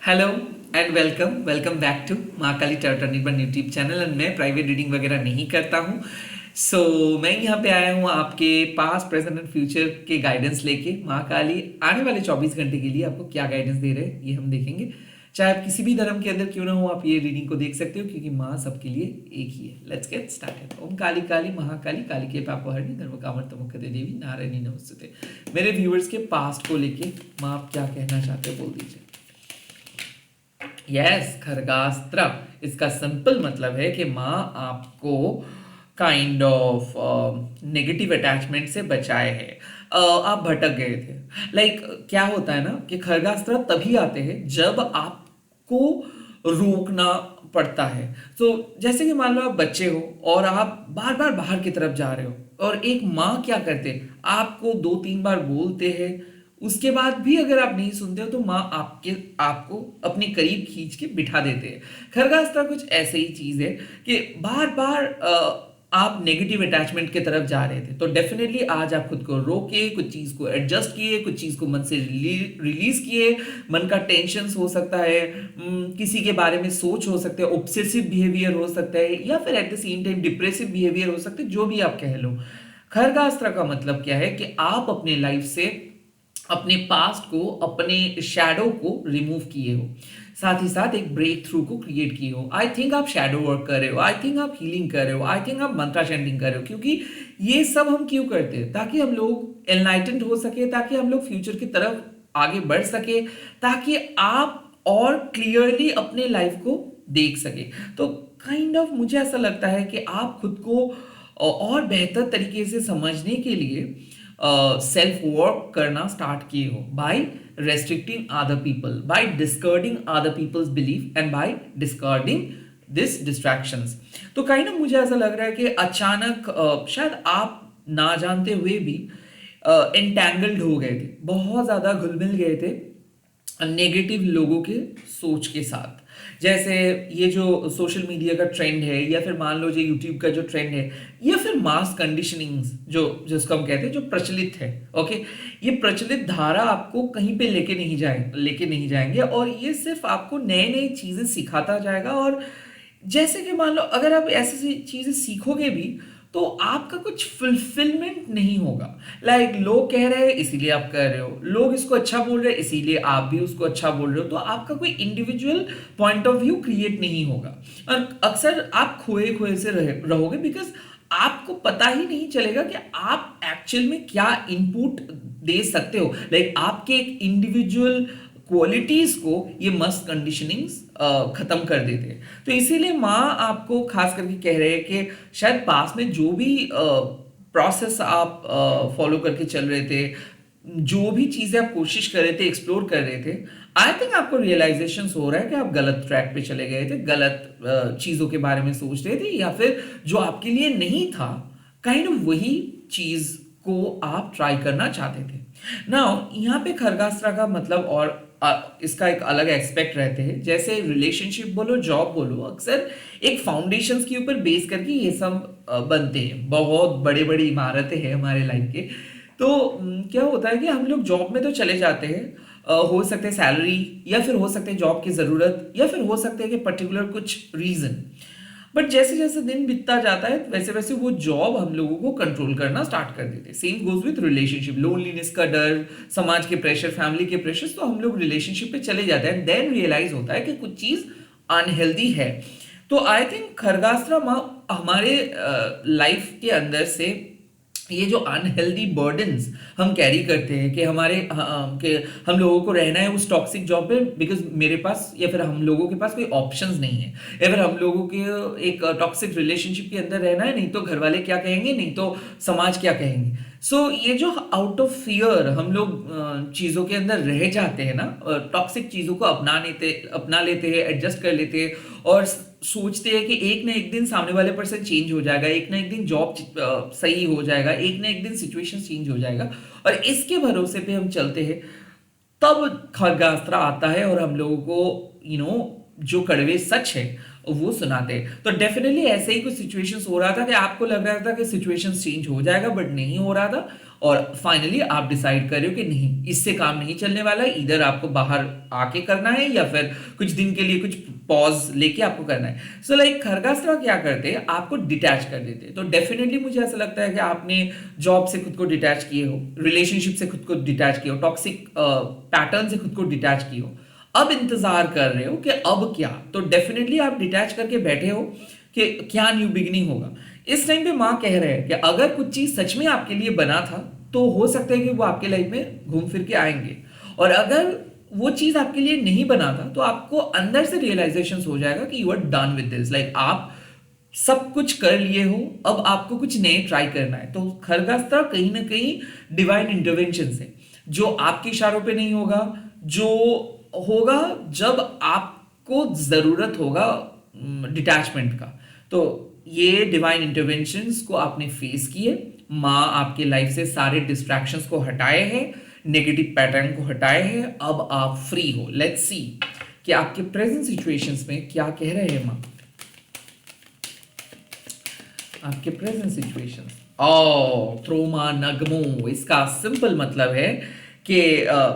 Hello and welcome welcome back to Mahakali टर्टन YouTube channel. And मैं private reading वगैरह नहीं करता हूँ। मैं यहाँ पे आया हूँ आपके पास्ट प्रेजेंट एंड फ्यूचर के गाइडेंस लेके। महाकाली आने वाले 24 घंटे के लिए आपको क्या गाइडेंस दे रहे हैं ये हम देखेंगे। चाहे आप किसी भी धर्म के अंदर क्यों ना हो, आप ये रीडिंग को देख सकते हो क्योंकि माँ सबके लिए एक ही है। Let's get started. Om Kali Kali Mahakali Kali के पापहरणी धर्म कामर तमुखते देवी नारायणी नमस्ते। मेरे व्यूअर्स के पास्ट को लेके माँ आप क्या कहना चाहते हो बोल दीजिए। यस, खरगास्त्र। इसका सिंपल मतलब है कि माँ आपको काइंड ऑफ नेगेटिव अटैचमेंट से बचाए है। आप भटक गए थे। क्या होता है ना कि खरगास्त्र तभी आते हैं जब आपको रोकना पड़ता है। जैसे कि मान लो आप बच्चे हो और आप बार बार बाहर की तरफ जा रहे हो, और एक माँ क्या करते, आपको 2-3 बार बोलते हैं, उसके बाद भी अगर आप नहीं सुनते हो तो माँ आपको अपने करीब खींच के बिठा देते हैं। खरगास्त्र कुछ ऐसे ही चीज है कि बार बार आप नेगेटिव अटैचमेंट की तरफ जा रहे थे, तो डेफिनेटली आज आप खुद को रोके, कुछ चीज को एडजस्ट किए, कुछ चीज को मन से रिलीज किए। मन का टेंशन हो सकता है, किसी के बारे में सोच हो सकता है, ऑब्सेसिव बिहेवियर हो सकता है, या फिर at the same time depressive behaviour हो सकता है, जो भी आप कह लो। खरगास्त्र का मतलब क्या है कि आप अपने लाइफ से अपने पास्ट को, अपने शैडो को रिमूव किए हो, साथ ही साथ एक ब्रेक थ्रू को क्रिएट किए हो। आई थिंक आप शैडो वर्क कर रहे हो, आई थिंक आप हीलिंग कर रहे हो, आई थिंक आप मंत्रा चैंटिंग कर रहे हो, क्योंकि ये सब हम क्यों करते हैं? ताकि हम लोग एनलाइटेंड हो सके, ताकि हम लोग फ्यूचर की तरफ आगे बढ़ सके, ताकि आप और क्लियरली अपने लाइफ को देख सके। तो काइंड ऑफ मुझे ऐसा लगता है कि आप खुद को और बेहतर तरीके से समझने के लिए सेल्फ वर्क करना स्टार्ट किए हो, by restricting other people, by discarding other people's belief, and by discarding this distractions. तो काइंड ऑफ मुझे ऐसा लग रहा है कि अचानक शायद आप ना जानते हुए भी एंटैंगल्ड हो गए थे, बहुत ज्यादा घुल मिल गए थे नेगेटिव लोगों के सोच के साथ। जैसे ये जो सोशल मीडिया का ट्रेंड है, या फिर मान लो जो यूट्यूब का जो ट्रेंड है, या फिर मास कंडीशनिंग जो जिसको हम कहते हैं, जो प्रचलित है। ओके, ये प्रचलित धारा आपको कहीं पे लेके नहीं जाएंगे, और ये सिर्फ आपको नए नए चीजें सिखाता जाएगा। और जैसे कि मान लो अगर आप ऐसी चीजें सीखोगे भी, तो आपका कुछ फुलफिलमेंट नहीं होगा। लोग कह रहे हैं इसीलिए आप कर रहे हो, लोग इसको अच्छा बोल रहे हैं इसीलिए आप भी उसको अच्छा बोल रहे हो, तो आपका कोई individual point of view create नहीं होगा। और अक्सर आप खोए खोए से रहोगे, बिकॉज आपको पता ही नहीं चलेगा कि आप एक्चुअल में क्या इनपुट दे सकते हो। आपके एक इंडिविजुअल क्वालिटीज को ये मस्त कंडीशनिंग्स खत्म कर देते हैं। तो इसीलिए माँ आपको खास करके कह रहे हैं कि शायद पास में जो भी प्रोसेस आप फॉलो करके चल रहे थे, जो भी चीजें आप कोशिश कर रहे थे, एक्सप्लोर कर रहे थे, आई थिंक आपको रियलाइजेशन हो रहा है कि आप गलत ट्रैक पे चले गए थे, गलत चीजों के बारे में सोच रहे थे, या फिर जो आपके लिए नहीं था, काइंड ऑफ वही चीज को आप ट्राई करना चाहते थे। नाउ यहाँ पे खरगास्त्रा का मतलब और इसका एक अलग एस्पेक्ट रहते हैं। जैसे रिलेशनशिप बोलो, जॉब बोलो, अक्सर एक फाउंडेशंस के ऊपर बेस करके ये सब बनते हैं। बहुत बड़े बड़ी इमारतें हैं हमारे लाइफ के। तो क्या होता है कि हम लोग जॉब में तो चले जाते हैं, हो सकते हैं सैलरी, या फिर हो सकते हैं जॉब की ज़रूरत, या फिर हो सकते हैं कि पर्टिकुलर कुछ रीज़न। बट जैसे जैसे दिन बीतता जाता है, वैसे वैसे वो जॉब हम लोगों को कंट्रोल करना स्टार्ट कर देते हैं। Same goes with relationship, loneliness का डर, समाज के प्रेशर, फैमिली के प्रेशर, तो हम लोग रिलेशनशिप पे चले जाते हैं। देन रियलाइज होता है कि कुछ चीज अनहेल्दी है। तो आई थिंक खरगास्त्रा हमारे लाइफ के अंदर से ये जो अनहेल्दी बर्डन्स हम कैरी करते हैं कि कि हम लोगों को रहना है उस टॉक्सिक जॉब पे, बिकॉज मेरे पास या फिर हम लोगों के पास कोई ऑप्शंस नहीं है, या फिर हम लोगों के एक टॉक्सिक रिलेशनशिप के अंदर रहना है, नहीं तो घर वाले क्या कहेंगे, नहीं तो समाज क्या कहेंगे। ये जो आउट ऑफ फियर हम लोग चीज़ों के अंदर रह जाते हैं ना, टॉक्सिक चीज़ों को अपना लेते हैं, एडजस्ट कर लेते हैं, और सोचते हैं कि एक ना एक दिन सामने वाले पर्सन चेंज हो जाएगा, एक ना एक दिन जॉब सही हो जाएगा, एक ना एक दिन सिचुएशन चेंज हो जाएगा, और इसके भरोसे पे हम चलते हैं। तब खरगास्त्रा आता है और हम लोगों को जो कड़वे सच है वो सुनाते। तो डेफिनेटली ऐसे ही कुछ सिचुएशंस हो रहा था कि आपको लग रहा था कि सिचुएशंस चेंज हो जाएगा, बट नहीं हो रहा था। और फाइनली आप डिसाइड कर रहे हो कि नहीं, इससे काम नहीं चलने वाला है, इधर आपको बाहर आके करना है या फिर कुछ दिन के लिए कुछ पॉज लेके आपको करना है। सो लाइक खरगास्त्रा क्या करते हैं, आपको डिटैच कर देते हैं। तो डेफिनेटली मुझे ऐसा लगता है कि आपने जॉब से खुद को डिटैच किए हो, रिलेशनशिप से खुद को डिटैच किए हो, टॉक्सिक पैटर्न से खुद को डिटैच किए हो, अब इंतजार कर रहे हो कि अब क्या। तो डेफिनेटली आप डिटैच करके बैठे हो कि क्या न्यू बिगिनिंग होगा। इस टाइम पे माँ कह रहे हैं कि अगर कुछ चीज सच में आपके लिए बना था तो हो सकता है कि वो आपके लाइफ में घूम फिर के आएंगे, और अगर वो चीज आपके लिए नहीं बना था तो आपको अंदर से रियलाइजेशन हो जाएगा कि you are done with this, like आप सब कुछ कर लिए हो, अब आपको कुछ नए ट्राई करना है। तो खरगास्त्रा कहीं ना कहीं डिवाइन इंटरवेंशन से, जो आपके इशारों पे नहीं होगा, जो होगा जब आपको जरूरत होगा डिटैचमेंट का। तो ये डिवाइन इंटरवेंशंस को आपने फेस किए, माँ आपके लाइफ से सारे डिस्ट्रैक्शंस को हटाए हैं, नेगेटिव पैटर्न को हटाए हैं, अब आप फ्री हो। लेट्स सी कि आपके प्रेजेंट सिचुएशंस में क्या कह रहे हैं माँ, आपके प्रेजेंट सिचुएशंस। ओ ट्रोमा नगमो, इसका सिंपल मतलब है कि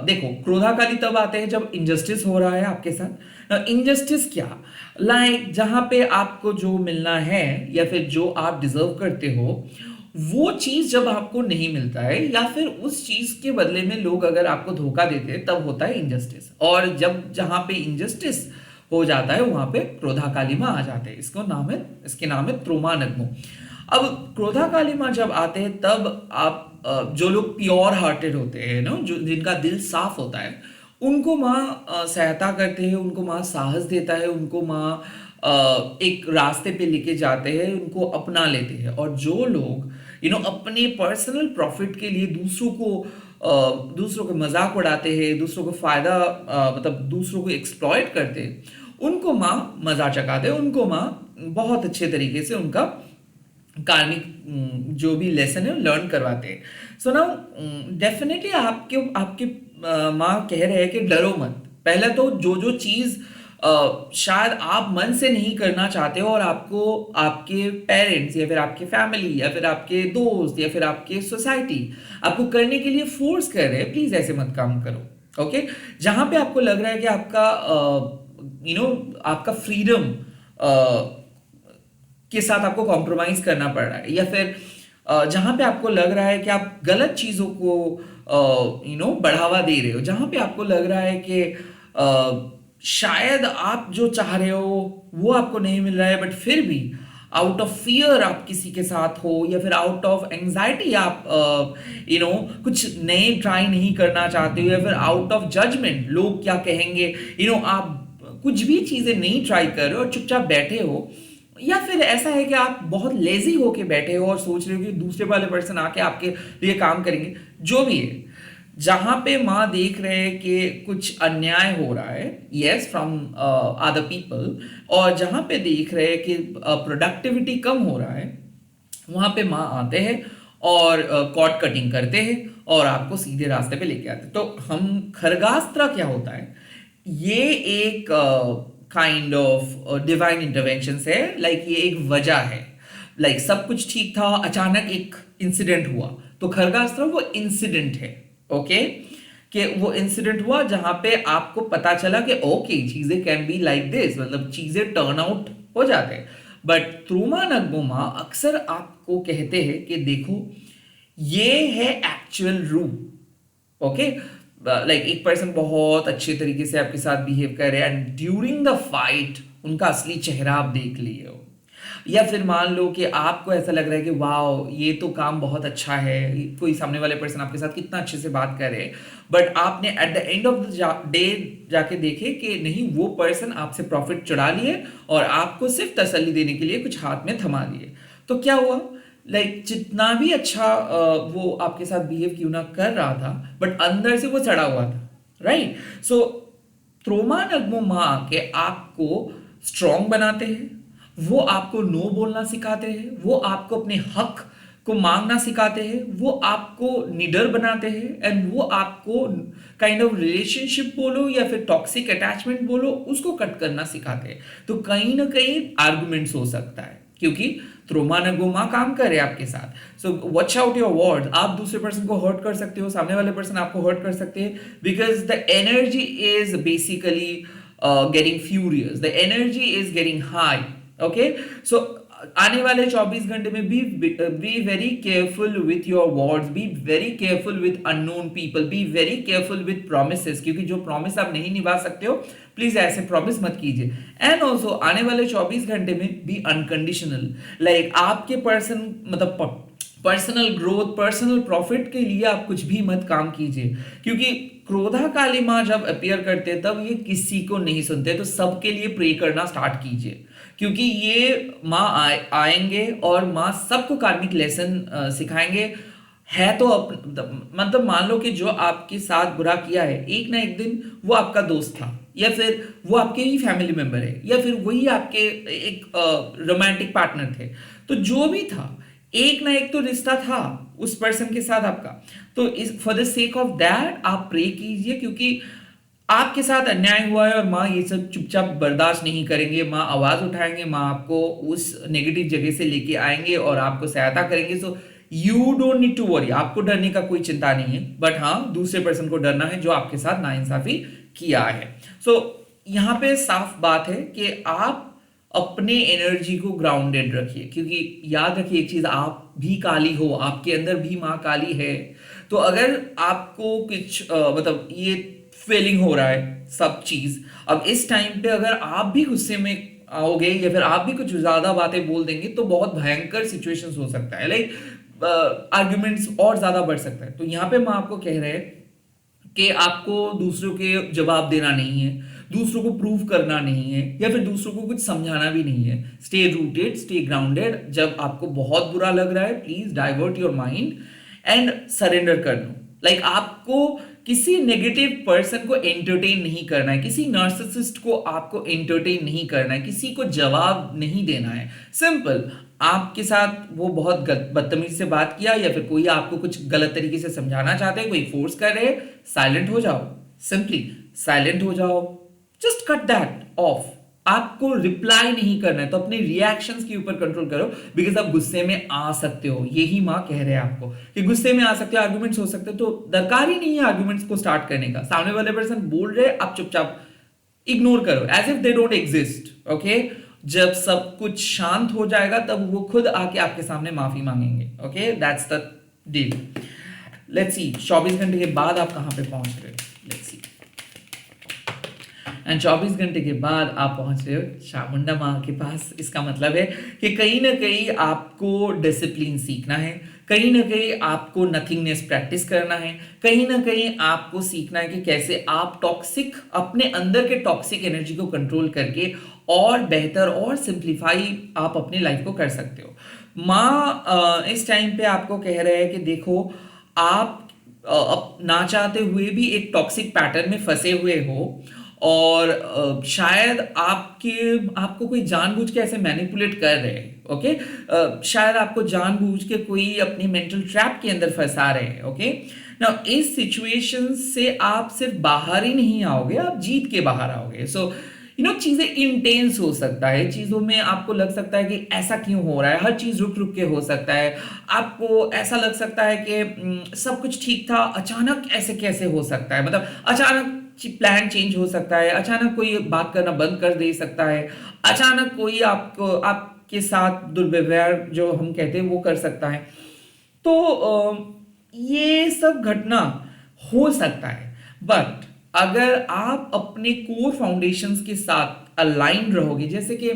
देखो, क्रोधाकाली तब आते हैं जब इनजस्टिस हो रहा है आपके साथ। इनजस्टिस क्या, लाइक जहां पे आपको जो मिलना है या फिर जो आप डिजर्व करते हो वो चीज जब आपको नहीं मिलता है, या फिर उस चीज के बदले में लोग अगर आपको धोखा देते हैं, तब होता है इनजस्टिस। और जब जहां पे इनजस्टिस हो जाता है वहां पे क्रोधा काली माँ आ जाते हैं। इसके नाम है त्रोमा नगमो। अब क्रोधा काली माँ जब आते हैं तब आप जो लोग प्योर हार्टेड होते हैं ना, जो जिनका दिल साफ होता है, उनको माँ सहायता करते हैं, उनको माँ साहस देता है, उनको माँ एक रास्ते पे लेके जाते हैं, उनको अपना लेते हैं। और जो लोग अपने पर्सनल प्रॉफिट के लिए दूसरों को मजाक उड़ाते हैं, दूसरों को फायदा मतलब दूसरों को एक्सप्लॉइट करते हैं, उनको माँ मजा चखाते हैं, उनको माँ बहुत अच्छे तरीके से उनका कार्मिक जो भी लेसन है लर्न करवाते हैं। सो नाउ डेफिनेटली आपके आपके माँ कह रहे हैं कि डरो मत। पहले तो जो जो चीज शायद आप मन से नहीं करना चाहते हो, और आपको आपके पेरेंट्स या फिर आपके फैमिली या फिर आपके दोस्त या फिर आपके सोसाइटी आपको करने के लिए फोर्स कर रहे हैं, प्लीज ऐसे मत काम करो। ओके, जहां पे आपको लग रहा है कि आपका आपका फ्रीडम के साथ आपको कॉम्प्रोमाइज करना पड़ रहा है, या फिर जहां पे आपको लग रहा है कि आप गलत चीजों को बढ़ावा दे रहे हो, जहां पे आपको लग रहा है कि शायद आप जो चाह रहे हो वो आपको नहीं मिल रहा है, बट फिर भी आउट ऑफ फियर आप किसी के साथ हो, या फिर आउट ऑफ एंजाइटी आप कुछ नए ट्राई नहीं करना चाहते हो, या फिर आउट ऑफ जजमेंट लोग क्या कहेंगे, आप कुछ भी चीजें नहीं ट्राई कर रहे हो और चुपचाप बैठे हो, या फिर ऐसा है कि आप बहुत लेजी होके बैठे हो और सोच रहे हो कि दूसरे वाले पर्सन आके आपके लिए काम करेंगे, जो भी है, जहां पे माँ देख रहे हैं कि कुछ अन्याय हो रहा है, यस, फ्रॉम अदर पीपल, और जहां पे देख रहे हैं कि प्रोडक्टिविटी कम हो रहा है, वहां पे माँ आते हैं और कॉर्ड कटिंग करते हैं और आपको सीधे रास्ते पे लेके आते हैं। तो हम खरगास्त्रा क्या होता है, ये एक काइंड ऑफ डिवाइन इंटरवेंशन है, लाइक ये एक वजह है, लाइक सब कुछ ठीक था, अचानक एक इंसिडेंट हुआ, तो खरगास्त्रा वो इंसिडेंट है। ओके, कि वो इंसिडेंट हुआ जहां पे आपको पता चला कि ओके चीजें कैन बी लाइक दिस, मतलब चीजें टर्न आउट हो जाते हैं। बट त्रुमा नगमोमा अक्सर आपको कहते हैं कि देखो ये है एक्चुअल रूप। ओके, लाइक एक पर्सन बहुत अच्छे तरीके से आपके साथ बिहेव कर रहे हैं एंड ड्यूरिंग द फाइट उनका असली चेहरा आप देख लिए हो, या फिर मान लो कि आपको ऐसा लग रहा है कि वाओ ये तो काम बहुत अच्छा है, कोई सामने वाले पर्सन आपके साथ कितना अच्छे से बात कर रहे हैं, बट आपने at the end of the day जाके देखे कि नहीं, वो पर्सन आपसे प्रॉफिट चुरा लिए और आपको सिर्फ तसल्ली देने के लिए कुछ हाथ में थमा दिए। तो क्या हुआ, लाइक जितना भी अच्छा वो आपके साथ बिहेव क्यों ना कर रहा था, बट अंदर से वो सड़ा हुआ था, राइट। सो त्रोमा नगमो माँ के आपको स्ट्रॉन्ग बनाते हैं, वो आपको नो बोलना सिखाते हैं, वो आपको अपने हक को मांगना सिखाते हैं, वो आपको निडर बनाते हैं, एंड वो आपको काइंड ऑफ रिलेशनशिप बोलो या फिर टॉक्सिक अटैचमेंट बोलो, उसको कट करना सिखाते हैं। तो कहीं ना कहीं आर्गुमेंट्स हो सकता है, क्योंकि त्रोमा न गोमा काम करे आपके साथ। So watch out your words. आप दूसरे पर्सन को हर्ट कर सकते हो, सामने वाले पर्सन आपको हर्ट कर सकते हैं, because the energy is basically getting furious, the energy is getting high. Okay, so आने वाले 24 घंटे में be very careful with your words, be very careful with unknown people, be very careful with promises, क्योंकि जो promise आप नहीं निभा सकते हो, प्लीज ऐसे प्रॉमिस मत कीजिए। एंड ऑल्सो आने वाले 24 घंटे में बी अनकंडीशनल, लाइक आपके पर्सन मतलब पर्सनल ग्रोथ, पर्सनल प्रॉफिट के लिए आप कुछ भी मत काम कीजिए, क्योंकि क्रोधा काली माँ जब अपियर करते हैं तब ये किसी को नहीं सुनते। तो सबके लिए प्रे करना स्टार्ट कीजिए, क्योंकि ये माँ आएंगे और माँ सबको कार्मिक लेसन सिखाएंगे। है तो मतलब मान लो कि जो आपके साथ बुरा किया है, एक ना एक दिन वो आपका दोस्त था, या फिर वो आपके ही फैमिली मेंबर है, या फिर वही आपके एक रोमांटिक पार्टनर थे। तो जो भी था, एक ना एक तो रिश्ता था उस पर्सन के साथ आपका। तो इस for the sake of that आप प्रे कीजिए, क्योंकि आपके साथ अन्याय हुआ है और माँ ये सब चुपचाप बर्दाश्त नहीं करेंगे। माँ आवाज उठाएंगे, माँ आपको उस नेगेटिव जगह से लेके आएंगे और आपको सहायता करेंगे। So you don't need to worry, आपको डरने का कोई चिंता नहीं है, बट हाँ दूसरे पर्सन को डरना है जो आपके साथ नाइंसाफी किया है। सो यहाँ पे साफ बात है कि आप अपने एनर्जी को ग्राउंडेड रखिए, क्योंकि याद रखिए एक चीज, आप भी काली हो, आपके अंदर भी माँ काली है। तो अगर आपको कुछ मतलब ये फीलिंग हो रहा है सब चीज, अब इस टाइम पे अगर आप भी गुस्से में आओगे या फिर आप भी कुछ ज्यादा बातें बोल देंगे तो बहुत भयंकर सिचुएशंस हो सकता है, लाइक आर्ग्यूमेंट्स और ज्यादा बढ़ सकता है। तो यहाँ पे मैं आपको कह रहे हैं कि आपको दूसरों के जवाब देना नहीं है, दूसरों को प्रूव करना नहीं है, या फिर दूसरों को कुछ समझाना भी नहीं है। Stay rooted, stay grounded. जब आपको बहुत बुरा लग रहा है, please divert your mind and surrender कर लो। लाइक आपको किसी नेगेटिव पर्सन को एंटरटेन नहीं करना है, किसी नार्सिसिस्ट को आपको एंटरटेन नहीं करना है, किसी को जवाब नहीं देना है। सिंपल, आपके साथ वो बहुत बदतमीजी से बात किया या फिर कोई आपको कुछ गलत तरीके से समझाना चाहते हैं, कोई फोर्स कर रहे हैं, साइलेंट हो जाओ, सिंपली साइलेंट हो जाओ, जस्ट कट दैट ऑफ। आपको रिप्लाई नहीं करना है तो अपने रिएक्शंस के ऊपर कंट्रोल करो, बिकॉज आप गुस्से में आ सकते हो। यही माँ कह रहे हैं आपको कि गुस्से में आ सकते हो, आर्गुमेंट्स हो सकते हो। तो दरकार ही नहीं है आर्गुमेंट्स को स्टार्ट करने का। सामने वाले पर्सन बोल रहे, आप चुपचाप इग्नोर करो, as if they don't exist. Okay, जब सब कुछ शांत हो जाएगा तब वो खुद आके आपके सामने माफी मांगेंगे। Okay, that's the deal. Let's see 24 घंटे के बाद आप कहां पे पहुंच रहे हो। लेट्स सी, एंड 24 घंटे के बाद आप पहुंच रहे हो चामुंडा माँ के पास। इसका मतलब है कि कहीं ना कहीं आपको डिसिप्लिन सीखना है, कहीं ना कहीं आपको नथिंगनेस प्रैक्टिस करना है, कहीं ना कहीं आपको सीखना है कि कैसे आप टॉक्सिक, अपने अंदर के टॉक्सिक एनर्जी को कंट्रोल करके और बेहतर और सिंप्लीफाई आप अपनी लाइफ को कर सकते हो। माँ इस टाइम पे आपको कह रहे हैं कि देखो, आप ना चाहते हुए भी एक टॉक्सिक पैटर्न में फंसे हुए हो, और शायद आपको कोई जानबूझ के ऐसे मैनिपुलेट कर रहे हैं। ओके, शायद आपको जानबूझ के कोई अपनी मेंटल ट्रैप के अंदर फंसा रहे हैं। ओके, नाउ इस सिचुएशन से आप सिर्फ बाहर ही नहीं आओगे, आप जीत के बाहर आओगे। सो चीजें इंटेंस हो सकता है, चीजों में आपको लग सकता है कि ऐसा क्यों हो रहा है, हर चीज रुक रुक के हो सकता है। आपको ऐसा लग सकता है कि सब कुछ ठीक था, अचानक ऐसे कैसे हो सकता है, मतलब अचानक प्लान चेंज हो सकता है, अचानक कोई बात करना बंद कर दे सकता है, अचानक कोई आपके साथ दुर्व्यवहार जो हम कहते हैं वो कर सकता है। तो ये सब घटना हो सकता है, बट अगर आप अपने कोर फाउंडेशंस के साथ अलाइन रहोगे, जैसे कि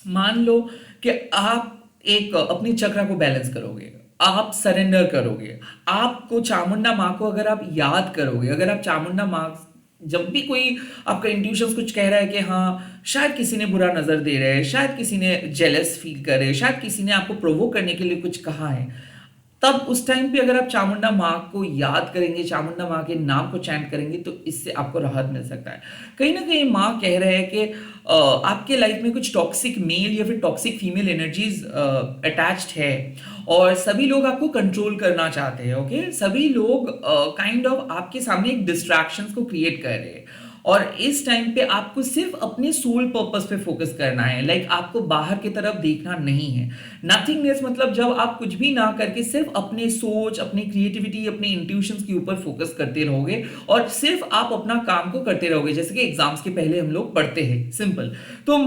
मान लो कि आप एक अपनी चक्र को बैलेंस करोगे, आप सरेंडर करोगे, आपको चामुंडा माँ को अगर आप याद करोगे, अगर आप चामुंडा माँ, जब भी कोई आपका इंट्यूशंस कुछ कह रहा है कि हाँ शायद किसी ने बुरा नजर दे रहा है, शायद किसी ने जेलस फील कर रहे हैं, शायद किसी ने आपको प्रोवोक करने के लिए कुछ कहा है, तब उस टाइम पे अगर आप चामुंडा माँ को याद करेंगे, चामुंडा माँ के नाम को चैंट करेंगे, तो इससे आपको राहत मिल सकता है। कहीं ना कहीं माँ कह रहे हैं कि आपके लाइफ में कुछ टॉक्सिक मेल या फिर टॉक्सिक फीमेल एनर्जीज अटैच्ड है, और सभी लोग आपको कंट्रोल करना चाहते हैं। ओके, सभी लोग काइंड ऑफ आपके सामने एक डिस्ट्रैक्शंस को क्रिएट कर रहे हैं, और इस टाइम पे आपको सिर्फ अपने सोल पर्पस पे फोकस करना है। लाइक आपको बाहर की तरफ देखना नहीं है। नथिंगनेस मतलब जब आप कुछ भी ना करके सिर्फ अपने सोच, अपनी क्रिएटिविटी, अपने इंट्यूशंस के ऊपर फोकस करते रहोगे, और सिर्फ आप अपना काम को करते रहोगे, जैसे कि एग्जाम्स के पहले हम लोग पढ़ते हैं, सिंपल। तो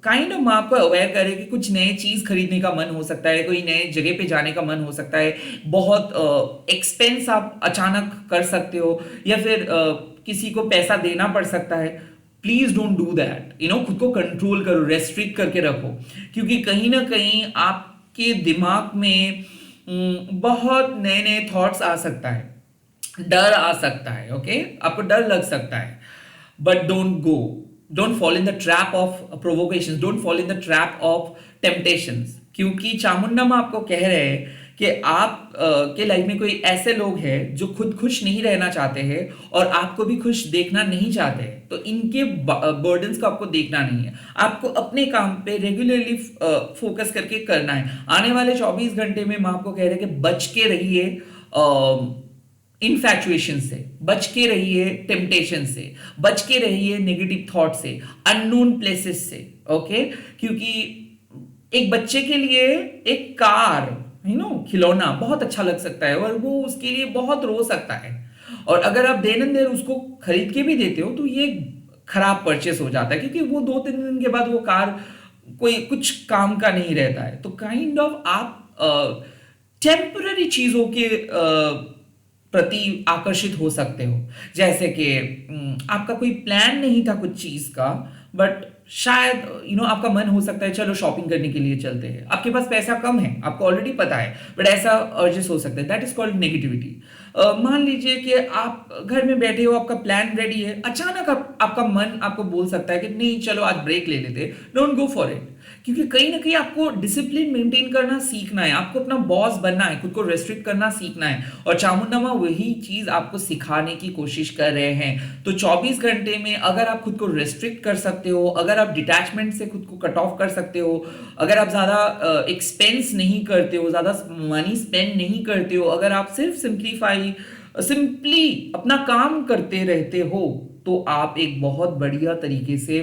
काइंड ऑफ मैं आपको अवेयर करें कि कुछ नए चीज खरीदने का मन हो सकता है, कोई नए जगह पे जाने का मन हो सकता है, बहुत एक्सपेंस आप अचानक कर सकते हो, या फिर किसी को पैसा देना पड़ सकता है। प्लीज डोंट डू दैट, खुद को कंट्रोल करो, रेस्ट्रिक्ट करके रखो, क्योंकि कहीं ना कहीं आपके दिमाग में बहुत नए नए थॉट्स आ सकता है, डर आ सकता है। ओके, आपको डर लग सकता है, but don't fall in the trap of provocations, don't fall in the trap of temptations, क्योंकि चामुंडा माँ आपको कह रहे हैं कि आप के लाइफ में कोई ऐसे लोग हैं जो खुद खुश नहीं रहना चाहते हैं, और आपको भी खुश देखना नहीं चाहते हैं। तो इनके बर्डन्स को आपको देखना नहीं है, आपको अपने काम पे रेगुलरली फोकस करके करना है। आने वाले 24 घंटे में माँ आपको कह रहे हैं कि बच के रहिए इनफैचुएशन से, बच के रहिए टेम्पटेशन से, बच के रहिए नेगेटिव थॉट से, अननोन प्लेसेस से। ओके, क्योंकि एक बच्चे के लिए एक कार, खिलौना बहुत अच्छा लग सकता है, और वो उसके लिए बहुत रो सकता है, और अगर आप देन एंड देयर उसको खरीद के भी देते हो तो ये खराब परचेस हो जाता है, क्योंकि वो 2-3 दिन के बाद वो कार कोई कुछ काम का नहीं रहता है। तो काइंड ऑफ आप टेम्पररी चीजों के प्रति आकर्षित हो सकते हो, जैसे कि आपका कोई प्लान नहीं था कुछ चीज का, बट शायद आपका मन हो सकता है चलो शॉपिंग करने के लिए चलते हैं, आपके पास पैसा कम है, आपको ऑलरेडी पता है, बट ऐसा अर्जेस हो सकता है, दैट इज कॉल्ड नेगेटिविटी। मान लीजिए कि आप घर में बैठे हो, आपका प्लान रेडी है, अचानक आपका मन आपको बोल सकता है कि नहीं चलो आज ब्रेक ले लेते, डोंट गो फॉर इट, क्योंकि कहीं ना कहीं आपको डिसिप्लिन मेंटेन करना सीखना है, आपको अपना बॉस बनना है, खुद को रेस्ट्रिक्ट करना सीखना है, और चामुंडा माँ वही चीज आपको सिखाने की कोशिश कर रहे हैं। तो 24 घंटे में अगर आप खुद को रेस्ट्रिक्ट कर सकते हो, अगर आप डिटैचमेंट से खुद को कट ऑफ कर सकते हो, अगर आप ज्यादा एक्सपेंस नहीं करते हो, ज्यादा मनी स्पेंड नहीं करते हो, अगर आप सिर्फ सिंपली अपना काम करते रहते हो, तो आप एक बहुत बढ़िया तरीके से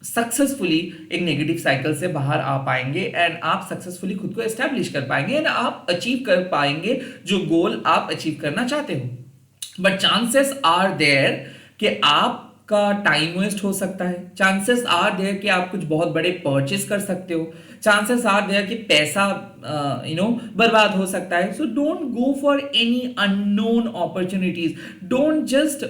सक्सेसफुली एक नेगेटिव साइकिल से बाहर आ पाएंगे, एंड आप सक्सेसफुली खुद को एस्टेब्लिश कर पाएंगे, एंड आप अचीव कर पाएंगे जो गोल आप अचीव करना चाहते हो। बट चांसेस आर देयर कि आपका टाइम वेस्ट हो सकता है, चांसेस आर देयर कि आप कुछ बहुत बड़े परचेस कर सकते हो, चांसेस आर देयर कि पैसा बर्बाद हो सकता है। So don't go for any unknown opportunities, don't just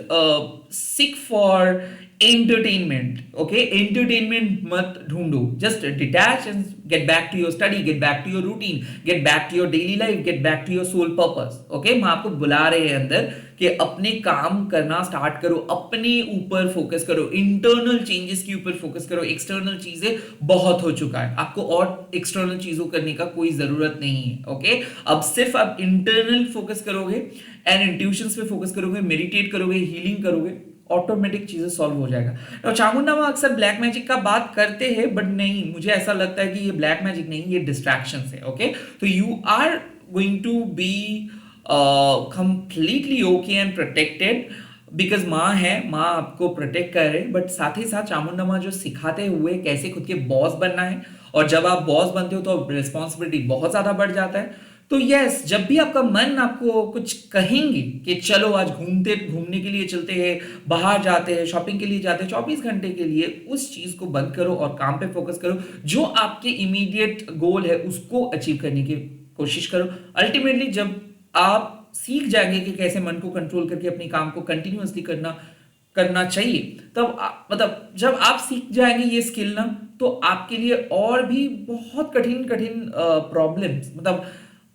seek for entertainment. Okay, entertainment मत ढूंढो, just detach and get back to your study, get back to your routine, get back to your daily life, get back to your soul purpose. Okay, मैं आपको बुला रहे हैं अंदर कि अपने काम करना स्टार्ट करो, अपने ऊपर फोकस करो, इंटरनल चेंजेस के ऊपर फोकस करो। एक्सटर्नल चीजें बहुत हो चुका है, आपको और एक्सटर्नल चीजों करने का कोई जरूरत नहीं है। ओके, अब सिर्फ आप इंटरनल फोकस करोगे एंड इंट्यूशंस पे फोकस करोगे, मेडिटेट करोगे, हीलिंग करोगे, ऑटोमेटिक चीजें सॉल्व हो जाएगा। तो चामुंडा माँ अक्सर ब्लैक मैजिक का बात करते हैं, बट नहीं, मुझे ऐसा लगता है कि ये ब्लैक मैजिक नहीं, ये डिस्ट्रैक्शन है। ओके, तो you are going to be completely okay and protected, because माँ है, माँ आपको प्रोटेक्ट कर रहे हैं। बट साथ ही साथ चामुंडा माँ जो सिखाते हुए कैसे खुद के बॉस बनना है, और जब आप बॉस बनते हो तो रिस्पॉन्सिबिलिटी बहुत ज्यादा बढ़ जाता है। तो यस, जब भी आपका मन आपको कुछ कहेंगे कि चलो आज घूमने के लिए चलते हैं, बाहर जाते हैं, शॉपिंग के लिए जाते हैं, 24 घंटे के लिए उस चीज को बंद करो और काम पे फोकस करो, जो आपके इमीडिएट गोल है उसको अचीव करने की कोशिश करो। अल्टीमेटली जब आप सीख जाएंगे कि कैसे मन को कंट्रोल करके अपने काम को कंटिन्यूअसली करना चाहिए, तब मतलब जब आप सीख जाएंगे ये स्किल ना, तो आपके लिए और भी बहुत कठिन प्रॉब्लम्स, मतलब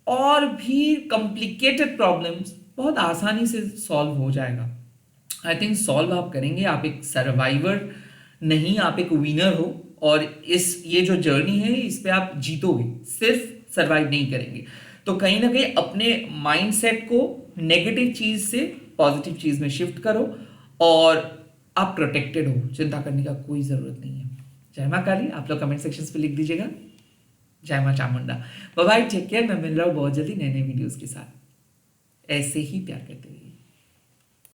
और भी कॉम्प्लिकेटेड प्रॉब्लम्स बहुत आसानी से सॉल्व हो जाएगा। आई थिंक सॉल्व आप करेंगे, आप एक सर्वाइवर नहीं, आप एक विनर हो, और ये जो जर्नी है इस पे आप जीतोगे, सिर्फ सर्वाइव नहीं करेंगे। तो कहीं ना कहीं अपने माइंडसेट को नेगेटिव चीज से पॉजिटिव चीज में शिफ्ट करो और आप प्रोटेक्टेड हो, चिंता करने का कोई जरूरत नहीं है। जय माँ काली, आप लोग कमेंट सेक्शन पे लिख दीजिएगा। जय माँ Chamunda. Bye bye, take care. मैं मिल रहा हूँ बहुत जल्दी नए नए वीडियोस के साथ। ऐसे ही प्यार करते रहिए।